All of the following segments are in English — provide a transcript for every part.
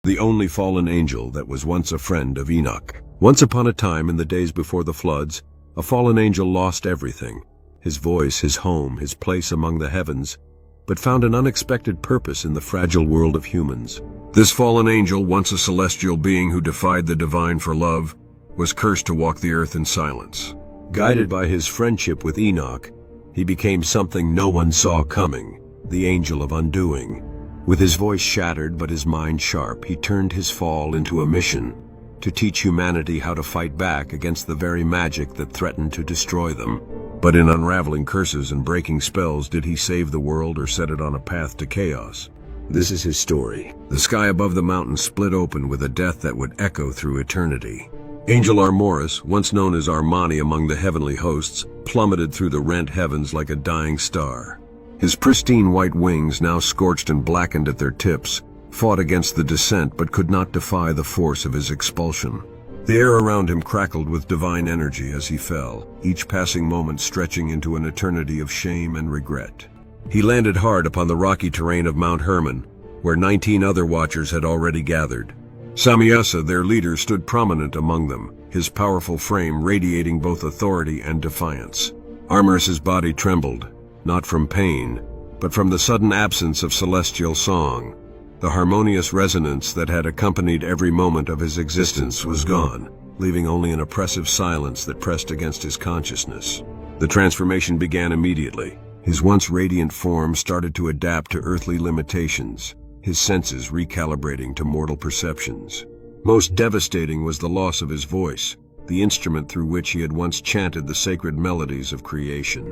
the only fallen angel that was once a friend of Enoch. Once upon a time, in the days before the floods, a fallen angel lost everything: his voice, his home, his place among the heavens, but found an unexpected purpose in the fragile world of humans. This fallen angel, once a celestial being who defied the divine for love, was cursed to walk the earth in silence. Guided by his friendship with Enoch, he became something no one saw coming: the angel of undoing. With his voice shattered but his mind sharp, he turned his fall into a mission to teach humanity how to fight back against the very magic that threatened to destroy them. But in unraveling curses and breaking spells, did he save the world or set it on a path to chaos? This is his story. The sky above the mountain split open with a death that would echo through eternity. Angel Armoris, once known as Armani among the heavenly hosts, plummeted through the rent heavens like a dying star. His pristine white wings, now scorched and blackened at their tips, fought against the descent but could not defy the force of his expulsion. The air around him crackled with divine energy as he fell, each passing moment stretching into an eternity of shame and regret. He landed hard upon the rocky terrain of Mount Hermon, where 19 other watchers had already gathered. Samiasa, their leader, stood prominent among them, his powerful frame radiating both authority and defiance. Armoris's body trembled, not from pain, but from the sudden absence of celestial song. The harmonious resonance that had accompanied every moment of his existence was gone, leaving only an oppressive silence that pressed against his consciousness. The transformation began immediately. His once radiant form started to adapt to earthly limitations, his senses recalibrating to mortal perceptions. Most devastating was the loss of his voice, the instrument through which he had once chanted the sacred melodies of creation.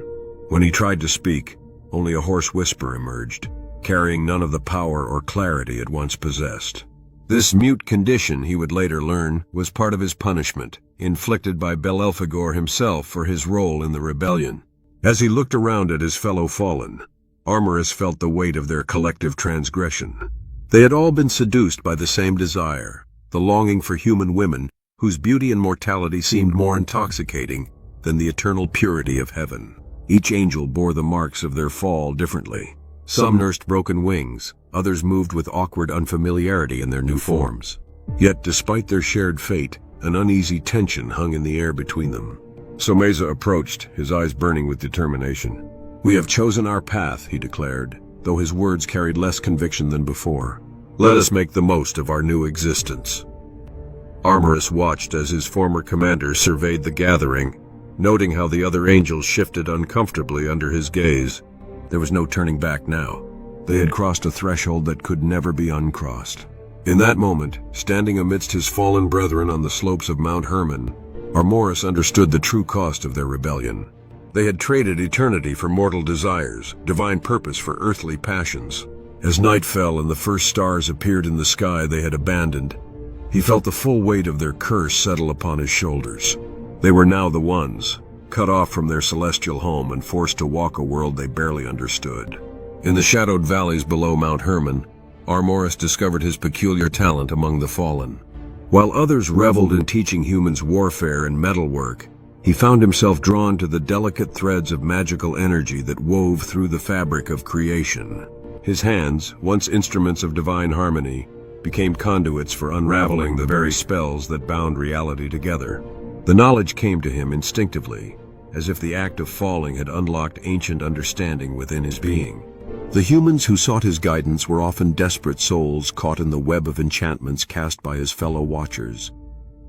When he tried to speak, only a hoarse whisper emerged, carrying none of the power or clarity it once possessed. This mute condition, he would later learn, was part of his punishment, inflicted by Belphegor himself for his role in the rebellion. As he looked around at his fellow fallen, Armoris felt the weight of their collective transgression. They had all been seduced by the same desire, the longing for human women whose beauty and mortality seemed more intoxicating than the eternal purity of heaven. Each angel bore the marks of their fall differently. Some nursed broken wings, others moved with awkward unfamiliarity in their new forms. Yet, despite their shared fate, an uneasy tension hung in the air between them. Someza approached, his eyes burning with determination. "We have chosen our path," he declared, though his words carried less conviction than before. "Let us make the most of our new existence." Armoris watched as his former commander surveyed the gathering, noting how the other angels shifted uncomfortably under his gaze. There was no turning back now. They had crossed a threshold that could never be uncrossed. In that moment, standing amidst his fallen brethren on the slopes of Mount Hermon, Armoris understood the true cost of their rebellion. They had traded eternity for mortal desires, divine purpose for earthly passions. As night fell and the first stars appeared in the sky they had abandoned, he felt the full weight of their curse settle upon his shoulders. They were now the ones, cut off from their celestial home and forced to walk a world they barely understood. In the shadowed valleys below Mount Hermon, Armoris discovered his peculiar talent among the fallen. While others reveled in teaching humans warfare and metalwork, he found himself drawn to the delicate threads of magical energy that wove through the fabric of creation. His hands, once instruments of divine harmony, became conduits for unraveling the very spells that bound reality together. The knowledge came to him instinctively, as if the act of falling had unlocked ancient understanding within his being. The humans who sought his guidance were often desperate souls caught in the web of enchantments cast by his fellow watchers.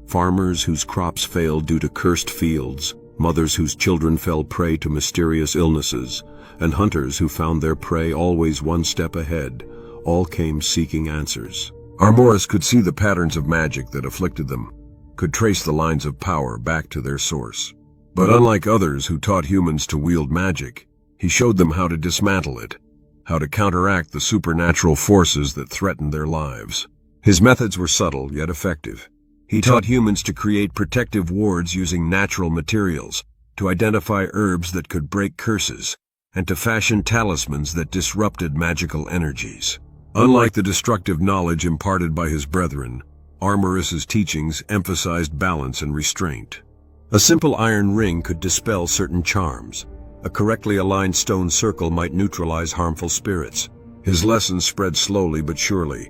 Farmers whose crops failed due to cursed fields, mothers whose children fell prey to mysterious illnesses, and hunters who found their prey always one step ahead, all came seeking answers. Armoris could see the patterns of magic that afflicted them, could trace the lines of power back to their source. But unlike others who taught humans to wield magic, he showed them how to dismantle it, how to counteract the supernatural forces that threatened their lives. His methods were subtle yet effective. He taught humans to create protective wards using natural materials, to identify herbs that could break curses, and to fashion talismans that disrupted magical energies. Unlike the destructive knowledge imparted by his brethren, Armoris's teachings emphasized balance and restraint. A simple iron ring could dispel certain charms. A correctly aligned stone circle might neutralize harmful spirits. His lessons spread slowly but surely,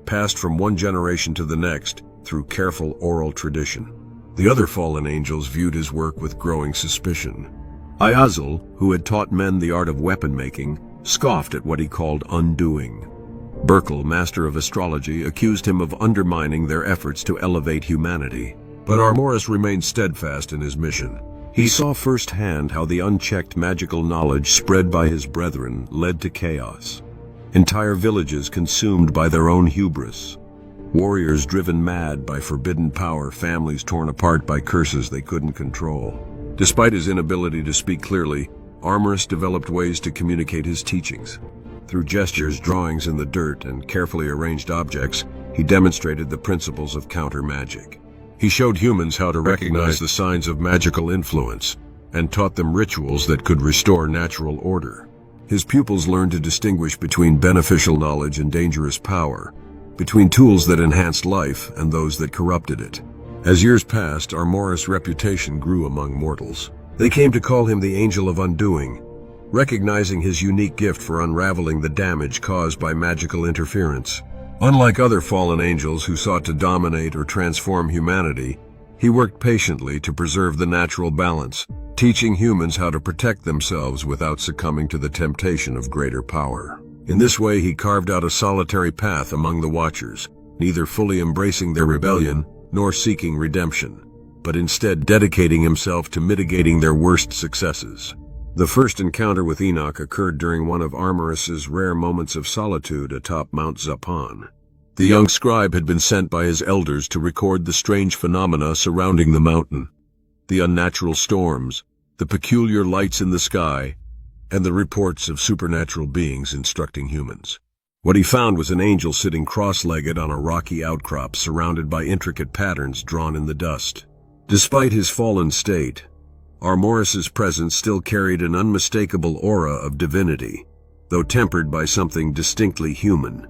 passed from one generation to the next through careful oral tradition. The other fallen angels viewed his work with growing suspicion. Iazel, who had taught men the art of weapon-making, scoffed at what he called undoing. Burkle, master of astrology, accused him of undermining their efforts to elevate humanity. But Armoris remained steadfast in his mission. He saw firsthand how the unchecked magical knowledge spread by his brethren led to chaos. Entire villages consumed by their own hubris. Warriors driven mad by forbidden power, families torn apart by curses they couldn't control. Despite his inability to speak clearly, Armoris developed ways to communicate his teachings. Through gestures, drawings in the dirt, and carefully arranged objects, he demonstrated the principles of counter-magic. He showed humans how to recognize the signs of magical influence, and taught them rituals that could restore natural order. His pupils learned to distinguish between beneficial knowledge and dangerous power, between tools that enhanced life and those that corrupted it. As years passed, Armoris' reputation grew among mortals. They came to call him the Angel of Undoing, recognizing his unique gift for unraveling the damage caused by magical interference. Unlike other fallen angels who sought to dominate or transform humanity, he worked patiently to preserve the natural balance, teaching humans how to protect themselves without succumbing to the temptation of greater power. In this way, he carved out a solitary path among the Watchers, neither fully embracing their rebellion nor seeking redemption, but instead dedicating himself to mitigating their worst successes. The first encounter with Enoch occurred during one of Armoris's rare moments of solitude atop Mount Zapan. The young scribe had been sent by his elders to record the strange phenomena surrounding the mountain, the unnatural storms, the peculiar lights in the sky, and the reports of supernatural beings instructing humans. What he found was an angel sitting cross-legged on a rocky outcrop surrounded by intricate patterns drawn in the dust. Despite his fallen state, Armoris's presence still carried an unmistakable aura of divinity, though tempered by something distinctly human,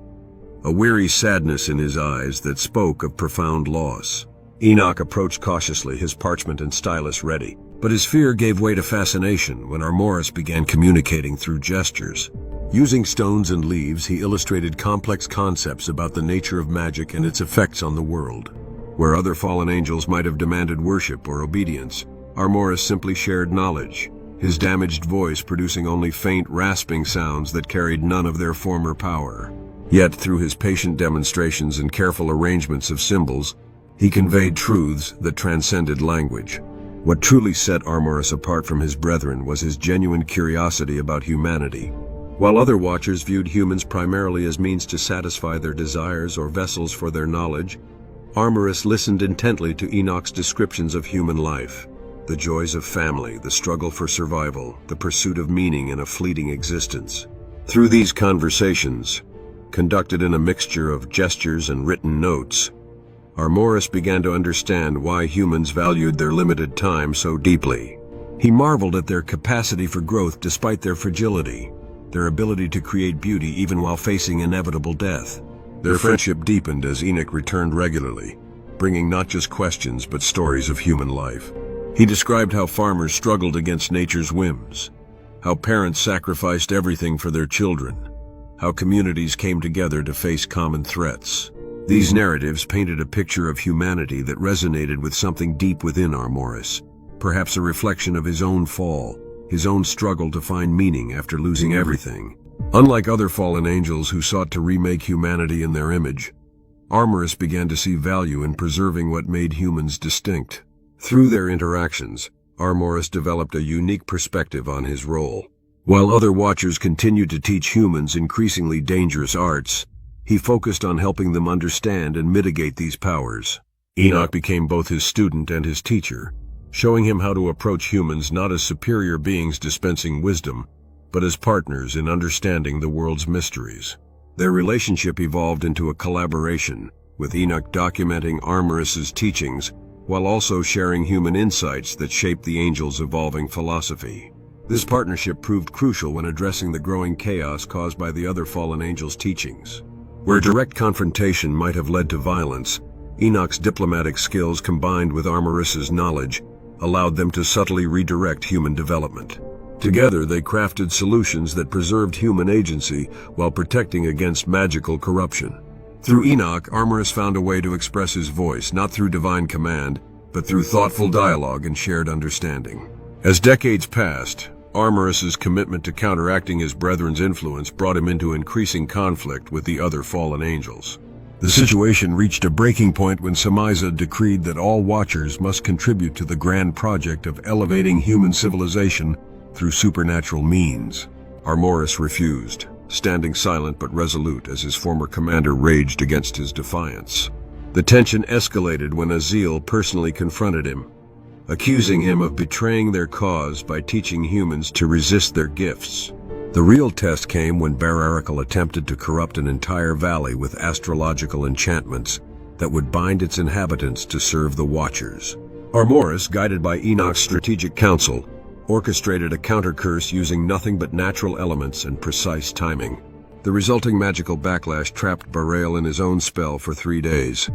a weary sadness in his eyes that spoke of profound loss. Enoch approached cautiously, his parchment and stylus ready, but his fear gave way to fascination when Armoris began communicating through gestures. Using stones and leaves, he illustrated complex concepts about the nature of magic and its effects on the world. Where other fallen angels might have demanded worship or obedience, Armoris simply shared knowledge, his damaged voice producing only faint, rasping sounds that carried none of their former power. Yet, through his patient demonstrations and careful arrangements of symbols, he conveyed truths that transcended language. What truly set Armoris apart from his brethren was his genuine curiosity about humanity. While other Watchers viewed humans primarily as means to satisfy their desires or vessels for their knowledge, Armoris listened intently to Enoch's descriptions of human life. The joys of family, the struggle for survival, the pursuit of meaning in a fleeting existence. Through these conversations, conducted in a mixture of gestures and written notes, Armoris began to understand why humans valued their limited time so deeply. He marveled at their capacity for growth despite their fragility, their ability to create beauty even while facing inevitable death. Their friendship deepened as Enoch returned regularly, bringing not just questions but stories of human life. He described how farmers struggled against nature's whims, how parents sacrificed everything for their children, how communities came together to face common threats. These narratives painted a picture of humanity that resonated with something deep within Armoris, perhaps a reflection of his own fall, his own struggle to find meaning after losing everything. Unlike other fallen angels who sought to remake humanity in their image, Armoris began to see value in preserving what made humans distinct. Through their interactions, Armoris developed a unique perspective on his role. While other Watchers continued to teach humans increasingly dangerous arts, he focused on helping them understand and mitigate these powers. Enoch became both his student and his teacher, showing him how to approach humans not as superior beings dispensing wisdom, but as partners in understanding the world's mysteries. Their relationship evolved into a collaboration, with Enoch documenting Armoris's teachings while also sharing human insights that shaped the angel's evolving philosophy. This partnership proved crucial when addressing the growing chaos caused by the other fallen angels' teachings. Where direct confrontation might have led to violence, Enoch's diplomatic skills combined with Armoris's knowledge allowed them to subtly redirect human development. Together, they crafted solutions that preserved human agency while protecting against magical corruption. Through Enoch, Armorus found a way to express his voice, not through divine command, but through thoughtful dialogue and shared understanding. As decades passed, Armorus's commitment to counteracting his brethren's influence brought him into increasing conflict with the other fallen angels. The situation reached a breaking point when Samiza decreed that all Watchers must contribute to the grand project of elevating human civilization through supernatural means. Armorus refused, standing silent but resolute as his former commander raged against his defiance. The tension escalated when Aziel personally confronted him, accusing him of betraying their cause by teaching humans to resist their gifts. The real test came when Bararakel attempted to corrupt an entire valley with astrological enchantments that would bind its inhabitants to serve the Watchers. Armorus, guided by Enoch's strategic counsel, orchestrated a counter-curse using nothing but natural elements and precise timing. The resulting magical backlash trapped Barail in his own spell for 3 days,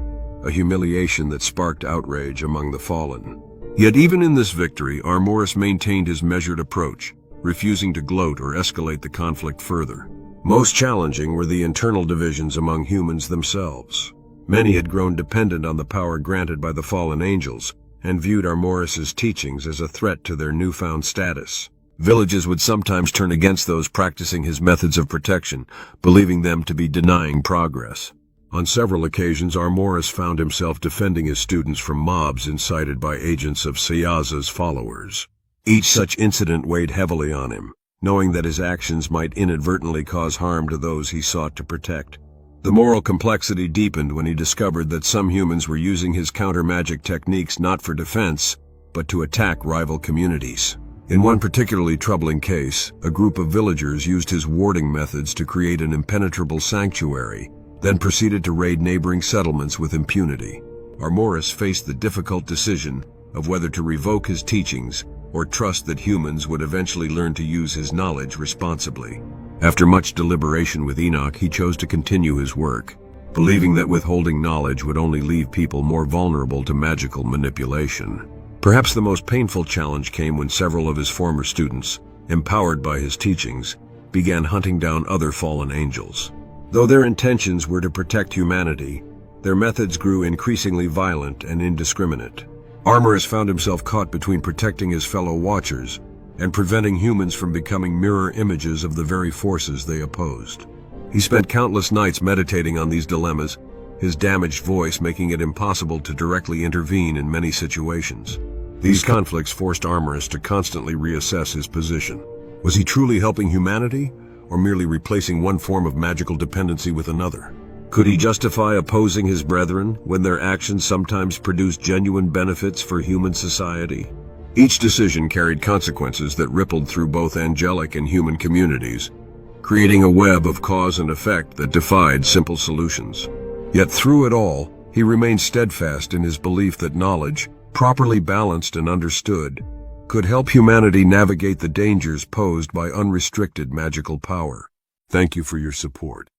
a humiliation that sparked outrage among the fallen. Yet even in this victory, Armorus maintained his measured approach, refusing to gloat or escalate the conflict further. Most challenging were the internal divisions among humans themselves. Many had grown dependent on the power granted by the fallen angels, and viewed Armorus's teachings as a threat to their newfound status. Villages would sometimes turn against those practicing his methods of protection, believing them to be denying progress. On several occasions, Armorus found himself defending his students from mobs incited by agents of Sayaza's followers. Each such incident weighed heavily on him, knowing that his actions might inadvertently cause harm to those he sought to protect. The moral complexity deepened when he discovered that some humans were using his counter-magic techniques not for defense, but to attack rival communities. In one particularly troubling case, a group of villagers used his warding methods to create an impenetrable sanctuary, then proceeded to raid neighboring settlements with impunity. Armorus faced the difficult decision of whether to revoke his teachings or trust that humans would eventually learn to use his knowledge responsibly. After much deliberation with Enoch, he chose to continue his work, believing that withholding knowledge would only leave people more vulnerable to magical manipulation. Perhaps the most painful challenge came when several of his former students, empowered by his teachings, began hunting down other fallen angels. Though their intentions were to protect humanity, their methods grew increasingly violent and indiscriminate. Armorus found himself caught between protecting his fellow Watchers and preventing humans from becoming mirror images of the very forces they opposed. He spent countless nights meditating on these dilemmas, his damaged voice making it impossible to directly intervene in many situations. These conflicts forced Armorus to constantly reassess his position. Was he truly helping humanity, or merely replacing one form of magical dependency with another? Could he justify opposing his brethren when their actions sometimes produced genuine benefits for human society? Each decision carried consequences that rippled through both angelic and human communities, creating a web of cause and effect that defied simple solutions. Yet through it all, he remained steadfast in his belief that knowledge, properly balanced and understood, could help humanity navigate the dangers posed by unrestricted magical power. Thank you for your support.